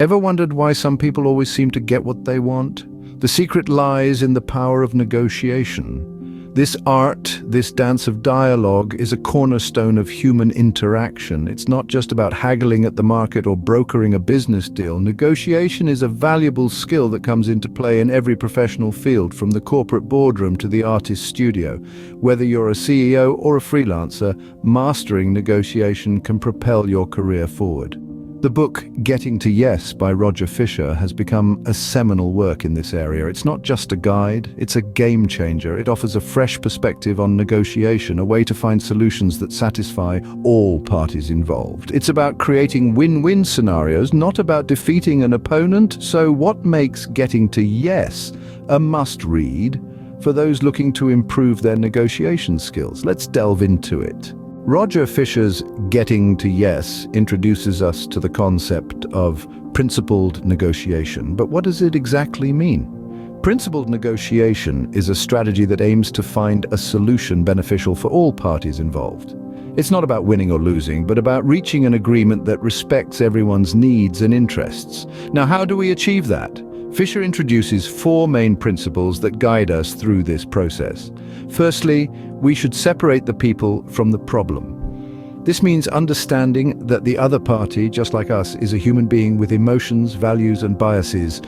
Ever wondered why some people always seem to get what they want? The secret lies in the power of negotiation. This art, this dance of dialogue, is a cornerstone of human interaction. It's not just about haggling at the market or brokering a business deal. Negotiation is a valuable skill that comes into play in every professional field, from the corporate boardroom to the artist's studio. Whether you're a CEO or a freelancer, mastering negotiation can propel your career forward. The book Getting to Yes by Roger Fisher has become a seminal work in this area. It's not just a guide, it's a game changer. It offers a fresh perspective on negotiation, a way to find solutions that satisfy all parties involved. It's about creating win-win scenarios, not about defeating an opponent. So what makes Getting to Yes a must-read for those looking to improve their negotiation skills? Let's delve into it. Roger Fisher's Getting to Yes introduces us to the concept of principled negotiation. But what does it exactly mean? Principled negotiation is a strategy that aims to find a solution beneficial for all parties involved. It's not about winning or losing, but about reaching an agreement that respects everyone's needs and interests. Now, how do we achieve that? Fisher introduces 4 main principles that guide us through this process. Firstly, we should separate the people from the problem. This means understanding that the other party, just like us, is a human being with emotions, values, and biases.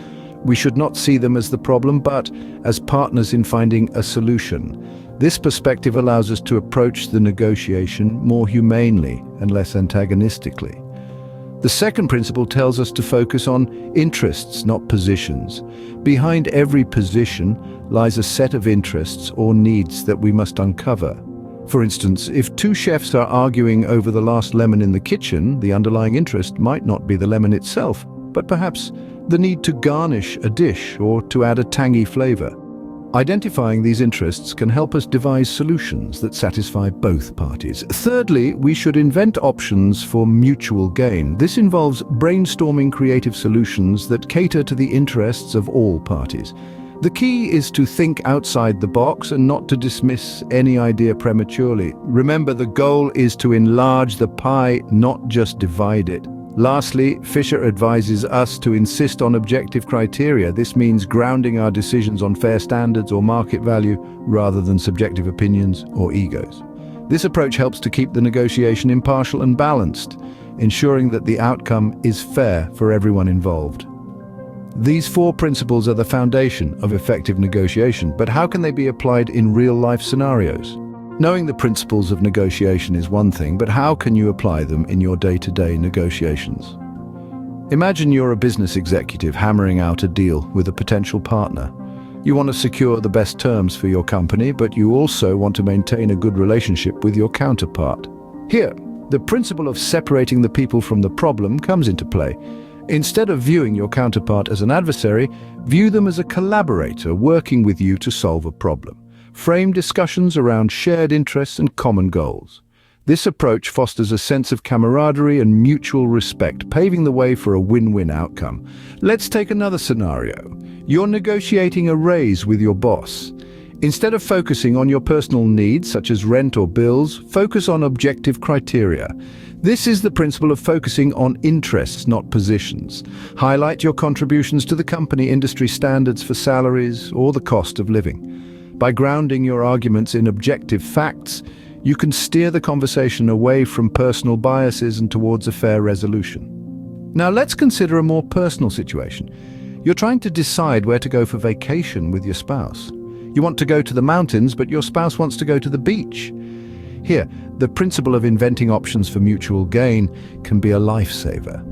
We should not see them as the problem, but as partners in finding a solution. This perspective allows us to approach the negotiation more humanely and less antagonistically. The second principle tells us to focus on interests, not positions. Behind every position lies a set of interests or needs that we must uncover. For instance, if 2 chefs are arguing over the last lemon in the kitchen, the underlying interest might not be the lemon itself, but perhaps the need to garnish a dish or to add a tangy flavor. Identifying these interests can help us devise solutions that satisfy both parties. Thirdly, we should invent options for mutual gain. This involves brainstorming creative solutions that cater to the interests of all parties. The key is to think outside the box and not to dismiss any idea prematurely. Remember, the goal is to enlarge the pie, not just divide it. Lastly, Fisher advises us to insist on objective criteria. This means grounding our decisions on fair standards or market value rather than subjective opinions or egos. This approach helps to keep the negotiation impartial and balanced, ensuring that the outcome is fair for everyone involved. These 4 principles are the foundation of effective negotiation, but how can they be applied in real-life scenarios? Knowing the principles of negotiation is one thing, but how can you apply them in your day-to-day negotiations? Imagine you're a business executive hammering out a deal with a potential partner. You want to secure the best terms for your company, but you also want to maintain a good relationship with your counterpart. Here, the principle of separating the people from the problem comes into play. Instead of viewing your counterpart as an adversary, view them as a collaborator working with you to solve a problem. Frame discussions around shared interests and common goals. This approach fosters a sense of camaraderie and mutual respect, paving the way for a win-win outcome. Let's take another scenario. You're negotiating a raise with your boss. Instead of focusing on your personal needs, such as rent or bills, focus on objective criteria. This is the principle of focusing on interests, not positions. Highlight your contributions to the company, industry standards for salaries, or the cost of living. By grounding your arguments in objective facts, you can steer the conversation away from personal biases and towards a fair resolution. Now let's consider a more personal situation. You're trying to decide where to go for vacation with your spouse. You want to go to the mountains, but your spouse wants to go to the beach. Here, the principle of inventing options for mutual gain can be a lifesaver.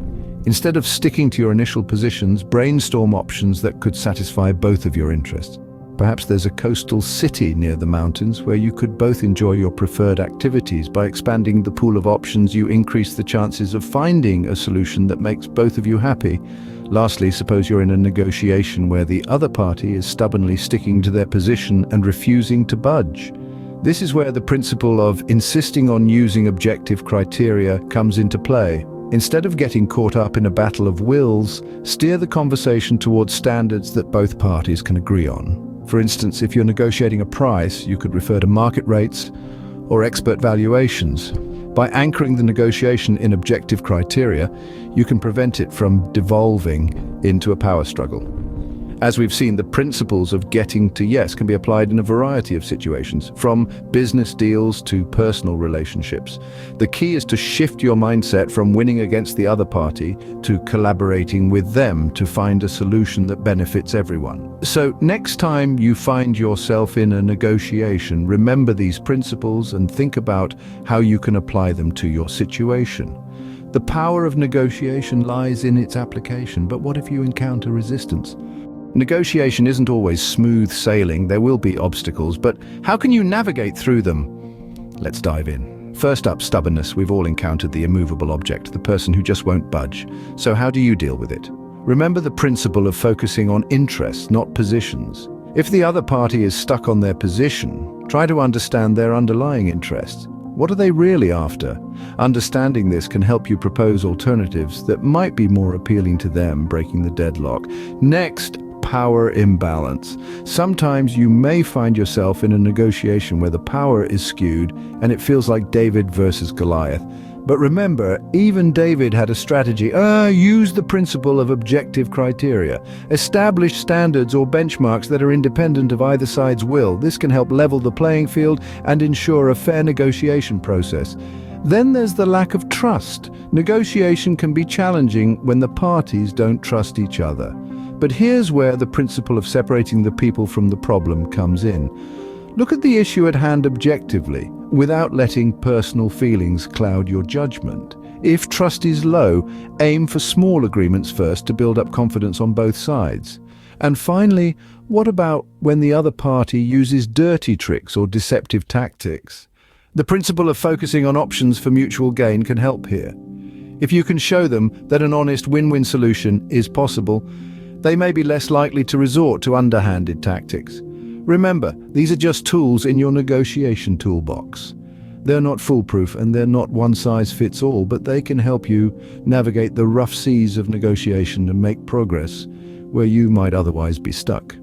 Instead of sticking to your initial positions, brainstorm options that could satisfy both of your interests. Perhaps there's a coastal city near the mountains where you could both enjoy your preferred activities. By expanding the pool of options, you increase the chances of finding a solution that makes both of you happy. Lastly, suppose you're in a negotiation where the other party is stubbornly sticking to their position and refusing to budge. This is where the principle of insisting on using objective criteria comes into play. Instead of getting caught up in a battle of wills, steer the conversation towards standards that both parties can agree on. For instance, if you're negotiating a price, you could refer to market rates or expert valuations. By anchoring the negotiation in objective criteria, you can prevent it from devolving into a power struggle. As we've seen, the principles of getting to yes can be applied in a variety of situations, from business deals to personal relationships. The key is to shift your mindset from winning against the other party to collaborating with them to find a solution that benefits everyone. So next time you find yourself in a negotiation, remember these principles and think about how you can apply them to your situation. The power of negotiation lies in its application, but what if you encounter resistance? Negotiation isn't always smooth sailing. There will be obstacles, but how can you navigate through them? Let's dive in. First up, stubbornness. We've all encountered the immovable object, the person who just won't budge. So how do you deal with it? Remember the principle of focusing on interests, not positions. If the other party is stuck on their position, try to understand their underlying interests. What are they really after? Understanding this can help you propose alternatives that might be more appealing to them, breaking the deadlock. Next, power imbalance. Sometimes you may find yourself in a negotiation where the power is skewed and it feels like David versus Goliath. But remember, even David had a strategy. Use the principle of objective criteria. Establish standards or benchmarks that are independent of either side's will. This can help level the playing field and ensure a fair negotiation process. Then there's the lack of trust. Negotiation can be challenging when the parties don't trust each other. But here's where the principle of separating the people from the problem comes in. Look at the issue at hand objectively, without letting personal feelings cloud your judgment. If trust is low, aim for small agreements first to build up confidence on both sides. And finally, what about when the other party uses dirty tricks or deceptive tactics? The principle of focusing on options for mutual gain can help here. If you can show them that an honest win-win solution is possible, they may be less likely to resort to underhanded tactics. Remember, these are just tools in your negotiation toolbox. They're not foolproof and they're not one-size-fits-all, but they can help you navigate the rough seas of negotiation and make progress where you might otherwise be stuck.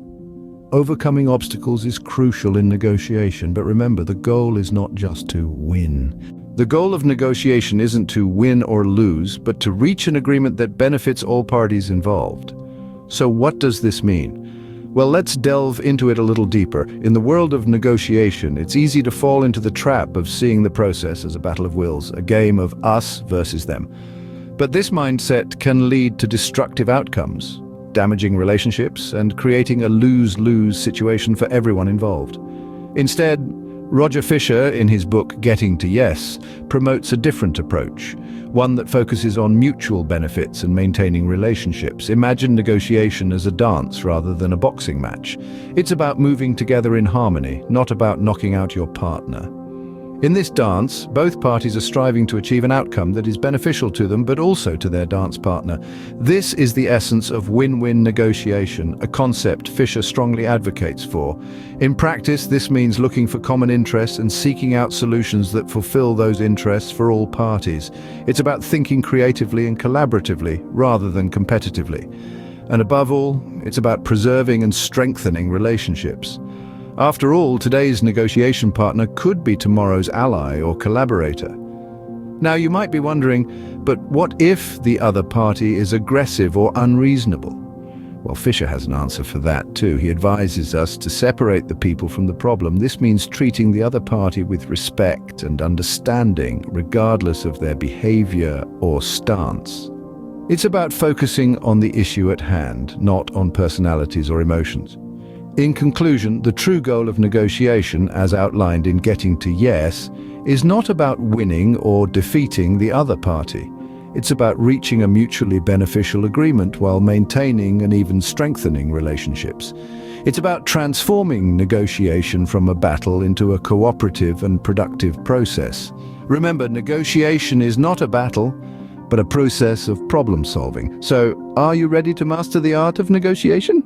Overcoming obstacles is crucial in negotiation, but remember, the goal is not just to win. The goal of negotiation isn't to win or lose, but to reach an agreement that benefits all parties involved. So what does this mean? Well, let's delve into it a little deeper. In the world of negotiation, it's easy to fall into the trap of seeing the process as a battle of wills, a game of us versus them. But this mindset can lead to destructive outcomes, damaging relationships and creating a lose-lose situation for everyone involved. Instead, Roger Fisher, in his book Getting to Yes, promotes a different approach, one that focuses on mutual benefits and maintaining relationships. Imagine negotiation as a dance rather than a boxing match. It's about moving together in harmony, not about knocking out your partner. In this dance, both parties are striving to achieve an outcome that is beneficial to them, but also to their dance partner. This is the essence of win-win negotiation, a concept Fisher strongly advocates for. In practice, this means looking for common interests and seeking out solutions that fulfill those interests for all parties. It's about thinking creatively and collaboratively, rather than competitively. And above all, it's about preserving and strengthening relationships. After all, today's negotiation partner could be tomorrow's ally or collaborator. Now, you might be wondering, but what if the other party is aggressive or unreasonable? Well, Fisher has an answer for that too. He advises us to separate the people from the problem. This means treating the other party with respect and understanding, regardless of their behavior or stance. It's about focusing on the issue at hand, not on personalities or emotions. In conclusion, the true goal of negotiation, as outlined in Getting to Yes, is not about winning or defeating the other party. It's about reaching a mutually beneficial agreement while maintaining and even strengthening relationships. It's about transforming negotiation from a battle into a cooperative and productive process. Remember, negotiation is not a battle, but a process of problem solving. So, are you ready to master the art of negotiation?